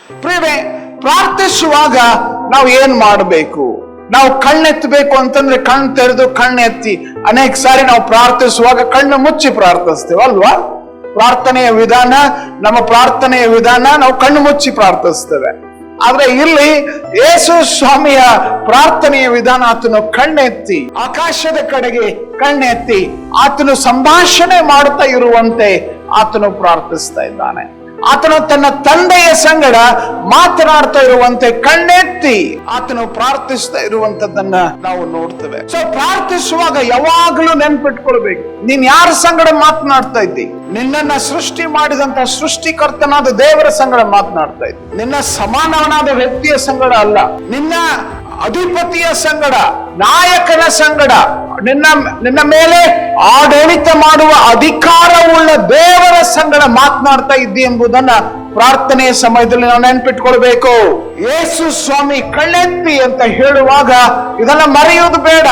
ಪ್ರಿಯವೇ, ಪ್ರಾರ್ಥಿಸುವಾಗ ನಾವು ಏನ್ ಮಾಡಬೇಕು? ನಾವು ಕಣ್ಣೆತ್ತಬೇಕು ಅಂತಂದ್ರೆ ಕಣ್ಣು ತೆರೆದು ಕಣ್ಣೆತ್ತಿ. ಅನೇಕ ಸಾರಿ ನಾವು ಪ್ರಾರ್ಥಿಸುವಾಗ ಕಣ್ಣು ಮುಚ್ಚಿ ಪ್ರಾರ್ಥಿಸ್ತೇವೆ ಅಲ್ವಾ? ನಮ್ಮ ಪ್ರಾರ್ಥನೆಯ ವಿಧಾನ ನಾವು ಕಣ್ಣು ಮುಚ್ಚಿ ಪ್ರಾರ್ಥಿಸ್ತೇವೆ. ಆದ್ರೆ ಇಲ್ಲಿ ಯೇಸು ಸ್ವಾಮಿಯ ಪ್ರಾರ್ಥನೆಯ ವಿಧಾನ, ಆತನು ಕಣ್ಣೆತ್ತಿ ಆಕಾಶದ ಕಡೆಗೆ ಕಣ್ಣೆತ್ತಿ ಆತನು ಸಂಭಾಷಣೆ ಮಾಡುತ್ತಾ ಇರುವಂತೆ ಆತನು ಪ್ರಾರ್ಥಿಸ್ತಾ ಇದ್ದಾನೆ. ಆತನು ತನ್ನ ತಂದೆಯ ಸಂಗಡ ಮಾತನಾಡ್ತಾ ಇರುವಂತೆ ಕಣ್ಣೆತ್ತಿ ಆತನು ಪ್ರಾರ್ಥಿಸ್ತಾ ಇರುವಂತದ್ದನ್ನ ನಾವು ನೋಡ್ತೇವೆ. ಸೊ ಪ್ರಾರ್ಥಿಸುವಾಗ ಯಾವಾಗಲೂ ನೆನ್ಪಿಟ್ಕೊಳ್ಬೇಕು, ನೀನ್ ಯಾರ ಸಂಗಡ ಮಾತನಾಡ್ತಾ ಇದ್ದಿ? ನಿನ್ನನ್ನ ಸೃಷ್ಟಿ ಮಾಡಿದಂತ ಸೃಷ್ಟಿಕರ್ತನಾದ ದೇವರ ಸಂಗಡ ಮಾತನಾಡ್ತಾ ಇದ್ದಿ. ನಿನ್ನ ಸಮಾನವನಾದ ವ್ಯಕ್ತಿಯ ಸಂಗಡ ಅಲ್ಲ, ನಿನ್ನ ಅಧಿಪತಿಯ ಸಂಗಡ, ನಾಯಕನ ಸಂಗಡ, ನಿನ್ನ ಮೇಲೆ ಆಡಳಿತ ಮಾಡುವ ಅಧಿಕಾರವುಳ್ಳ ದೇವರ ಸಂಗಡ ಮಾತನಾಡ್ತಾ ಇದ್ದಿ ಎಂಬುದನ್ನ ಪ್ರಾರ್ಥನೆಯ ಸಮಯದಲ್ಲಿ ನಾವು ನೆನ್ಪಿಟ್ಕೊಳ್ಬೇಕು. ಯೇಸು ಸ್ವಾಮಿ ಕಣ್ಣೆತ್ತಿ ಅಂತ ಹೇಳುವಾಗ ಇದನ್ನ ಮರೆಯೋದು ಬೇಡ.